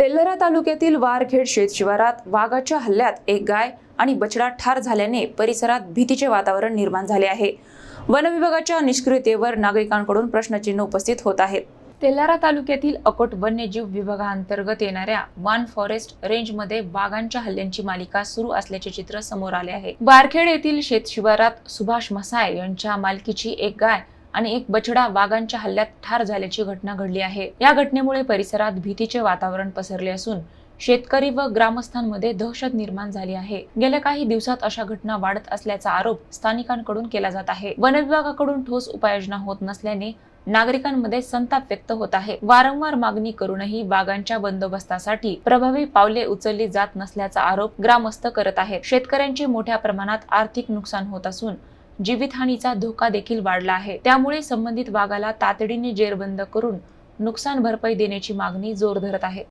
तेल्हारा तालुक्यातील वारखेड शेतशिवारात वाघाच्या हल्ल्यात एक गाय आणि बछडा ठार झाल्याने परिसरात भीतीचे वातावरण निर्माण झाले आहे। वन विभागाच्या निष्क्रियतेवर नागरिकांकडून प्रश्नचिन्ह उपस्थित होत आहेत। तेल्हारा तालुक्यातील अकोट वन्यजीव विभागांतर्गत येणाऱ्या वन फॉरेस्ट रेंजमध्ये वाघांच्या हल्ल्यांची मालिका सुरू असल्याचे चित्र समोर आले आहे। वारखेड येथील शेतशिवारात सुभाष मसाय यांच्या मालकीची एक गाय आणि एक बछडा वाघांच्या हल्ल्यात ठार झाल्याची घटना घडली आहे। या घटनेमुळे परिसरात भीतीचे वातावरण पसरले असून शेतकरी व ग्रामस्थांमध्ये दहशत निर्माण झाली आहे। गेल्या काही दिवसात अशा घटना वाढत असल्याचा आरोप स्थानिकांकडून केला जात आहे। वन विभागाकडून ठोस उपाययोजना होत नसल्याने नागरिकांमध्ये संताप व्यक्त होत आहे। वारंवार मागणी करूनही वाघांच्या बंदोबस्तासाठी प्रभावी पावले उचलली जात नसल्याचा आरोप ग्रामस्थ करत आहेत। शेतकऱ्यांचे मोठ्या प्रमाणात आर्थिक नुकसान होत असून जीवितहानीचा धोका देखील वाढला आहे। त्यामुळे संबंधित वाघाला तातडीने जेरबंद करून नुकसान भरपाई देण्याची मागणी जोर धरत आहे।